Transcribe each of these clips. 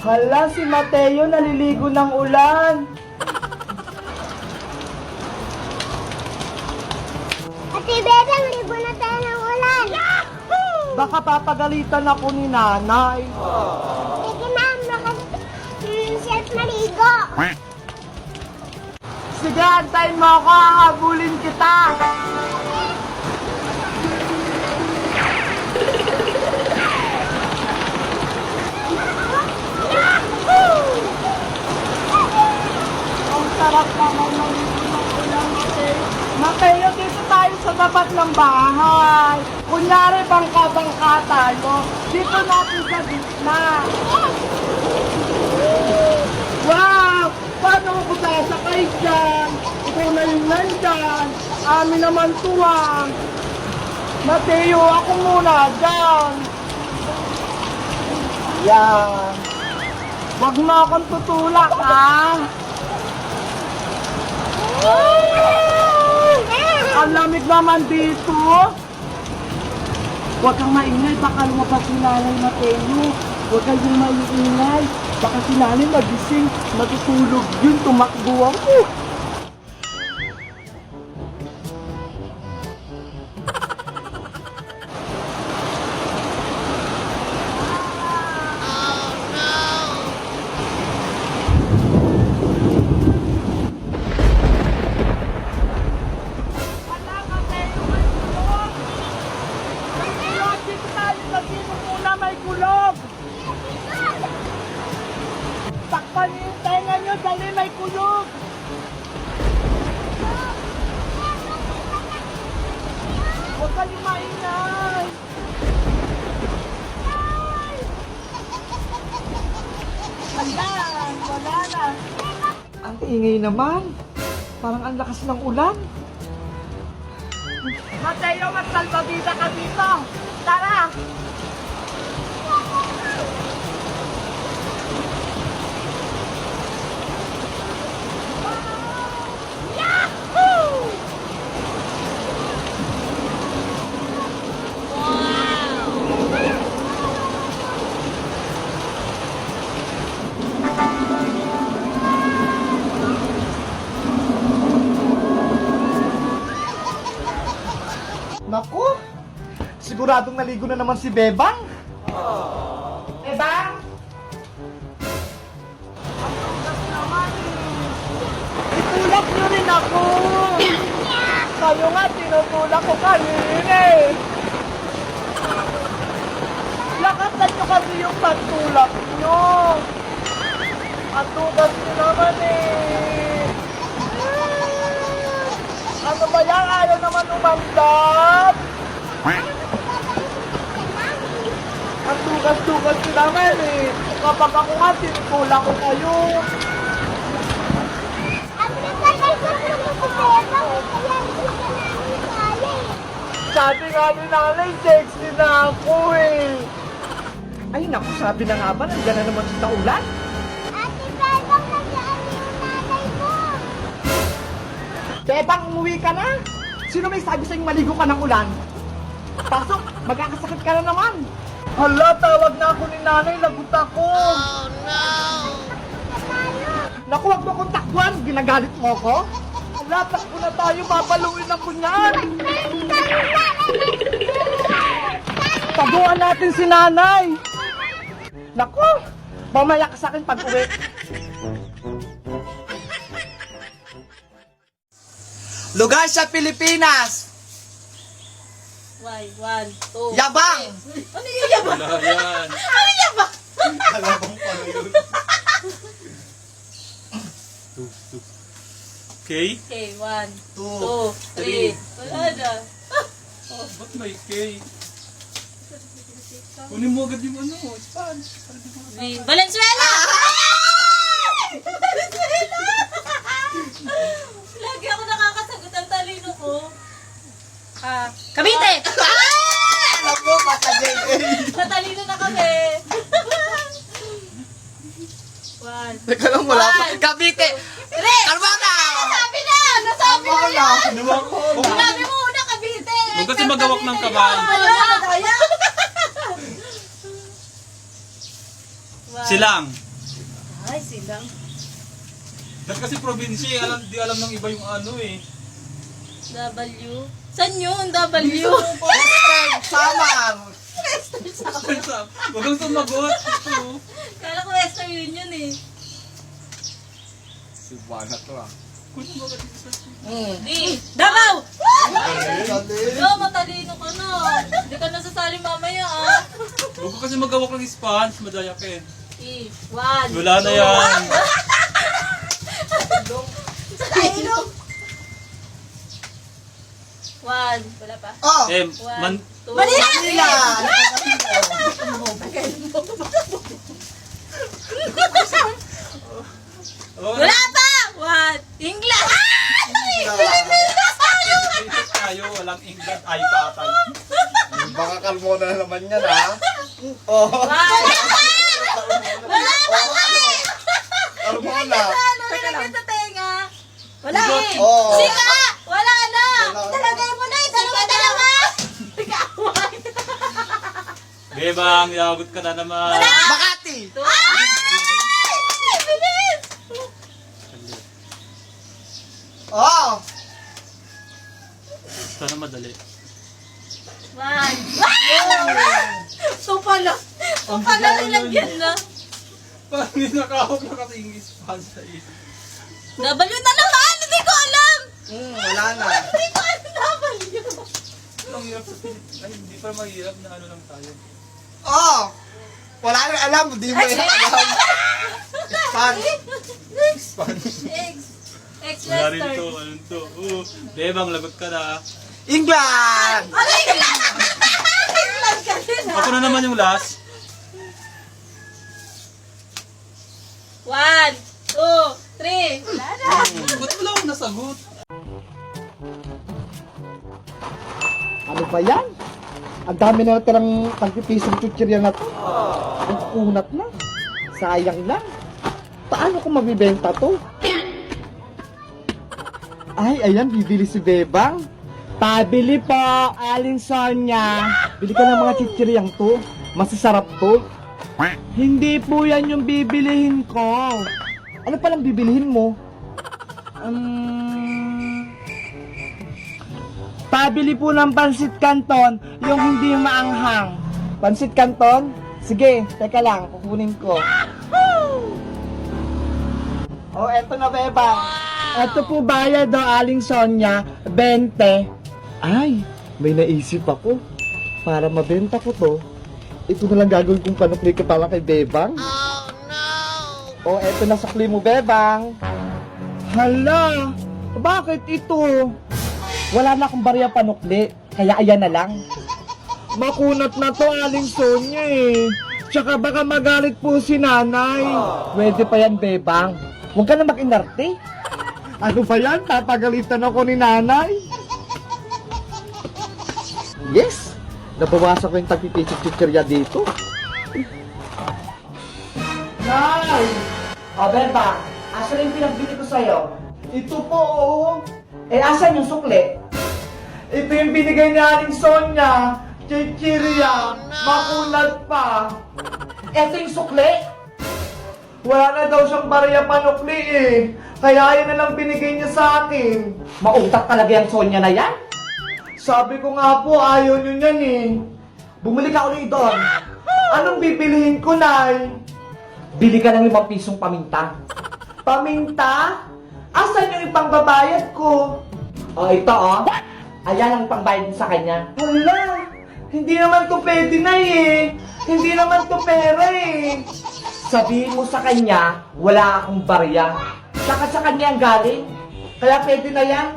Hala, si Mateo naliligo ng ulan. Ate Bedang, ligo na tayo ng ulan. Baka papagalitan ako ni nanay. Sige na, self maligo. Sige, antayin mo ako, hahabulin kita. Ang sarap naman ng ulan, Mateo. Mateo, dito tayo sa tapat ng bahay. Kunyari, bangka-bangka tayo. Dito natin sa gitna. Wow! Paano ako sasakay dyan? Ikaw na yung nandyan. Amin naman tuwang. Mateo, ako muna dyan. Yan. Huwag mo akong tutulak, ha? Ang lamig naman dito. Huwag kang maingay, baka lumabas si Nanay Mateo. Huwag kayong maingay. Baka si Nanay magising, matutulog yun, tumakbo ako. Takpan niyo yung tenga niyo, dali may kulog. Huwag kayong maingay. Ayan, wala na. Ang ingay naman. Parang ang lakas ng ulan. Mateo, magsalbabida ka dito. Tara! Naku! Siguradong naligo na naman si Bebang. Bebang! Ang tugas naman eh. Itulak niyo rin ako. Kayo nga, tinutulak ko kanina eh. Lakasan niyo kasi yung pagtulak niyo. Ang tugas niyo naman eh. Ano ba yan? Ayaw naman umandap. Ang tugas-tugas ko naman eh. Kapag ako nga, tinutulak ko kayo. Ang nagkakay ko ng Bedang, kaya hindi ka namin kaya eh. Sabi nga ni nanay, sexy na ako eh. Ay naku, sabi na nga ba, nandiyan na naman si Taulan? Ate Bedang, nandiyan yung nanay mo. Bebang, umuwi ka na? Sino may sabi sa'yo maligo ka ng ulan? Pasok, magkakasakit ka na naman. Hala, tawag na ako ni nanay, lagot ako. Oh no! Naku, wag mo akong takbuhan, ginagalit mo ako? Hala, takbo na tayo, papaluin ako niyan. Taguan natin si nanay. Naku, mamaya ka sa akin pag uwi. Lugar sa Pilipinas. Why? 1, 2, Yabang! Ano yung yabang? Wala yan. Ano yung yabang? Kalabang pala yun. Okay? Okay, 1, 2, 2, 3. Wala na. Oh, ba't may K? Kunin mo agad yung ano, sponge. Para di mo kasama. Valenzuela! Valenzuela! Lagi ako nakakasagot ang talino ko. Cavite! Alam mo, matagay. Matalino na kami. 1. Teka lang, wala pa. Cavite! Carmona! Nasabi na! Nasabi mo yan! Ginawa ko. Sinabi mo una, Cavite! Huwag kasi magawak ng kamay. Wala! Silang. Ay, silang. Dahil kasi probinsya, di alam ng iba yung ano eh. W. Saan yun? W. Samar! Huwag kang sumagot. Ito. Kala ko Western Union eh. Si Buana to ah. Kunin mo agad yung isa. Di. Davao! Dali. Yo, matalino ka na. Hindi ka nasasali mamaya ah. Huwag ka kasi magawak ng sponge, madaya ka eh. One. Wala na yan. Ilong. One. Wala pa. Oh! One. Two. Manila! Wala pa! One. English! Dito tayo, walang England, ay pa atay. Baka kalmo na naman yan ah. Oh! One. Wala pa! Kalmo na. Ano nilagyan sa tenga? Wala eh. Oh! Sika! Wala na! Wala. Talagay mo na eh! Dalawa dalawa! Bebang, yagot ka na naman. Makati! Ay! Bilis! Oh! Sana madali. One. So pala. So pala nilagyan na. Parang hindi nakahawak na kasi yung sponge sa isip. W na naman! Hindi ko alam! Wala na. Hindi ko alam W. Ang hirap sa Pilipinas. Ay, hindi pa mahirap na ano lang tayo. Oh! Wala na alam, di mo yan alam. Spanish. X. X Wala rin to, Western. ano to. Bebang, lagot ka na. England! Ano yun lang? England ka din ha? Ako na naman yung last. One, two, three. Wala na. Ba't wala akong nasagot? Ano ba yan? Ang dami na natirang tagpipisang chuchirya na to. Ang kunat na. Sayang lang. Paano ko mabibenta to? Ay, ayan, bibili si Bebang. Pabili po, Aling Sonia. Bili ka ng mga chichiryang to. Masasarap to. Hindi po yan yung bibilihin ko. Ano palang bibilihin mo? Pabili po ng pansit canton, yung hindi maanghang. Pansit canton? Sige, teka lang, kukunin ko. Oh, eto na, Beba. Eto po bayad do, Aling Sonia, 20. Ay, may naisip ako. Para mabenta ko to, ito na lang gagawin kong panukli ka pala kay Bebang. Oh, no! Oh, eto na sakli mo, Bebang. Hala, bakit ito? Wala na akong barya panukli, kaya ayan na lang. Makunat na to, Aling Sonia eh. Tsaka baka magalit po si nanay. Pwede pa yan, Bebang. Huwag ka na mag-inarte. Ano ba yan? Papagalitan ako ni nanay. Yes! Nabawasan ko yung tagpipichik-chichirya dito. Nay! O, Bebang, asan yung pinagbili ko sa'yo? Ito po, oo. Eh, asan yung sukli? Ito yung binigay ni Aling Sonia. Chichirya. Makunat pa. Ito yung sukli. Wala na daw siyang barya panukli eh. Kaya yan na lang binigay niya sa akin. Mautak talaga yung Sonia na yan? Sabi ko nga po, ayaw nyo yan eh. Bumili ka ulit doon. Anong bibilihin ko, Nay? Bili ka ng 5 pisong paminta. Paminta? Asan yung ipangbabayad ko? O, ito o. Ayan ang pangbayad mo sa kanya. Hala, hindi naman to pwede na eh. Hindi naman to pera eh. Sabihin mo sa kanya, wala akong barya. Saka sa kanya ang galing. Kaya pwede na yan.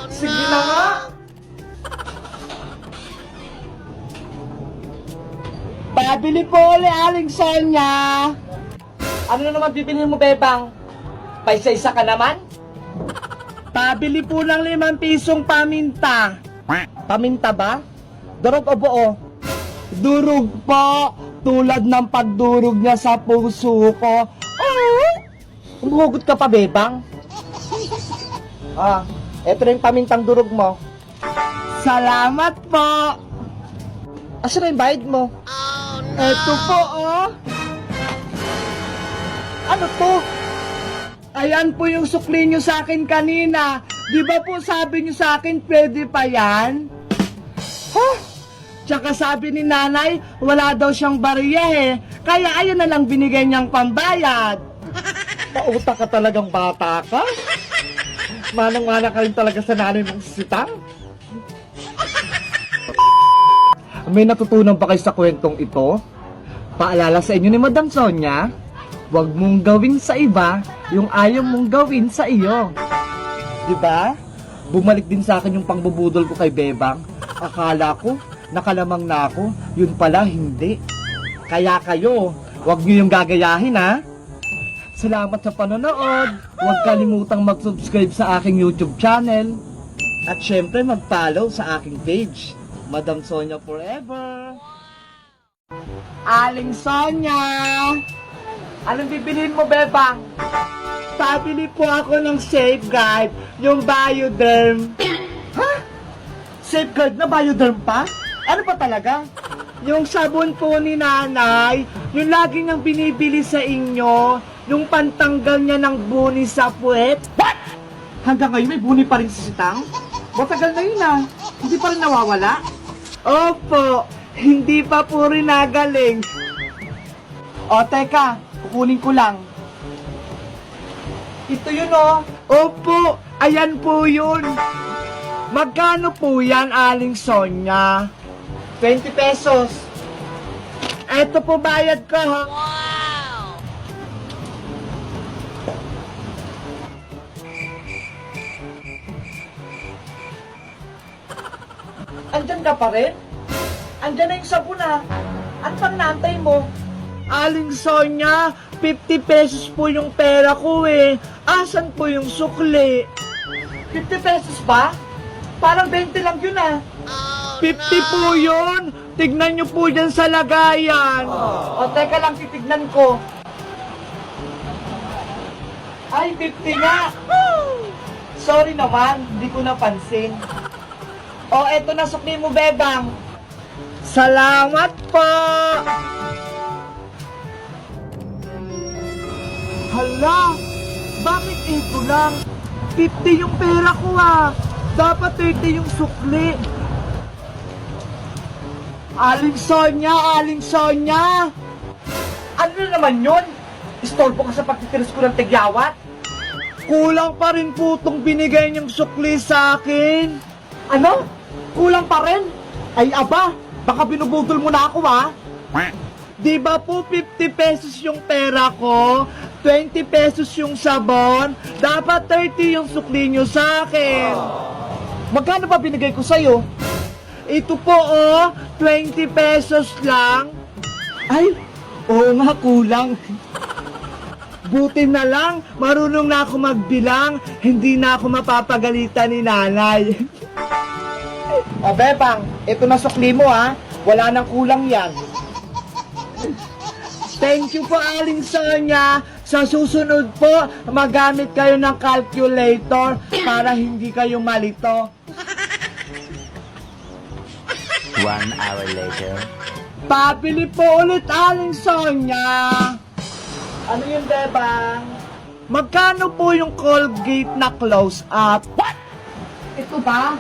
Sige na nga. Pabili po ulit, Aling Sonia. Ano na naman bibilhin mo, Bebang? Paisa-isa ka naman? Pabili po ng 5 pisong paminta. Paminta ba? Durog o buo? Durog po. Tulad ng pagdurog niya sa puso ko. Umuhugot ka pa, Bebang? Eto na yung pamintang durog mo. Salamat po. Asa na yung bayad mo? Eto po, Ano to? Ayan po yung sukli nyo sa akin kanina. Di ba po sabi nyo sa akin, pwede pa yan? Huh? Tsaka sabi ni nanay, wala daw siyang bariya eh. Kaya ayun na lang binigay niyang pambayad. Pauta ka talagang bata ka? Manang-mana ka rin talaga sa nanay mong sitang. May natutunan ba kayo sa kwentong ito? Paalala sa inyo ni Madam Sonia, huwag mong gawin sa iba yung ayaw mong gawin sa iyo. Diba? Bumalik din sa akin yung pangbubudol ko kay Bebang. Akala ko, nakalamang na ako. Yun pala, hindi. Kaya kayo, huwag nyo yung gagayahin ha. Salamat sa panonood. Huwag kalimutang mag-subscribe sa aking YouTube channel. At syempre mag-follow sa aking page. Madam Sonia Forever. Aling Sonia! Anong bibilhin mo, Bebang? Pabili po ako ng Safeguard, yung Bioderm. Ha? Safeguard na Bioderm pa? Ano pa talaga? Yung sabon po ni nanay, yung lagi niyang binibili sa inyo, yung pantanggal niya ng buni sa puwet. What? Hanggang ngayon may buni pa rin sa sitang? Matagal na yun ah. Hindi pa rin nawawala? Opo, hindi pa po rin nagaling. O teka, kukunin ko lang. Ito yun oh. Opo, ayan po yun. Magkano po yan, Aling Sonia? 20 pesos. Eto po bayad ko ha. Wow! Andyan ka pa rin? Andyan na yung sabon ha. Ano pang naantay mo? Aling Sonia, 50 pesos po yung pera ko eh. Asan po yung sukli? 50 pesos ba? Parang 20 lang yun ah. 50 po yun. Tignan nyo po dyan sa lagayan. O teka lang, titignan ko. Ay, 50 nga. Sorry naman, hindi ko napansin. O, eto na sukli mo, Bebang. Salamat po. Hala, bakit ito lang? 50 yung pera ko ah. Dapat 30 yung sukli. Aling Sonia, Aling Sonia! Ano na naman yun? Istorbo ka sa pagtitiris ko ng tigyawat? Kulang pa rin po itong binigay niyang sukli sa akin. Ano? Kulang pa rin? Ay aba, baka binubudol mo na ako ha? Di ba po 50 pesos yung pera ko? 20 pesos yung sabon? Dapat 30 yung sukli nyo sa akin. Magkano ba binigay ko sa'yo? Ito po oh, 20 pesos lang. Ay, oo nga, kulang. Buti na lang, marunong na ako magbilang. Hindi na ako mapapagalitan ni nanay. O Bebang, ito na sukli mo ha. Wala nang kulang yan. Thank you po, Aling Sonia. Sa susunod po, magamit kayo ng calculator para hindi kayo malito. 1 hour later. Pabili po ulit, Aling Sonia. Ano yun, Bebang? Magkano po yung Colgate na close-up? What? Ito ba?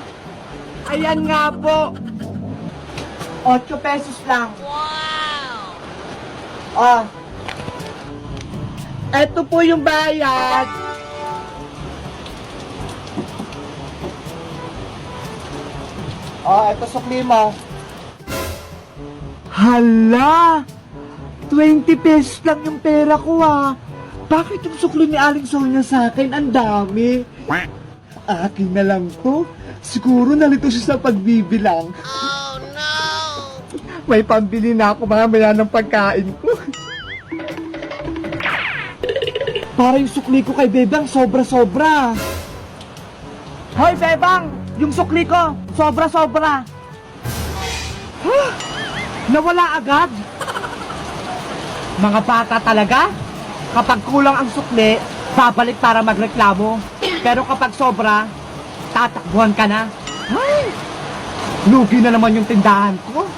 Ayan nga po. 8 pesos lang. Wow! Oh. Ito po yung bayad. Oh, ito sukli mo. Hala! 20 pesos lang yung pera ko ah. Bakit yung sukli ni Aling Sonia sa akin? Ang dami. Akin na lang to. Siguro nalito siya sa pagbibilang. Oh no! May pambili na ako mamaya ng pagkain ko. Para yung sukli ko kay Bebang sobra-sobra. Hoy Bebang! Yung sukli ko, sobra-sobra. Huh? Nawala agad? Mga bata talaga? Kapag kulang ang sukli, babalik para magreklamo. Pero kapag sobra, tatakbuhan ka na. Ay! Lugi na naman yung tindahan ko.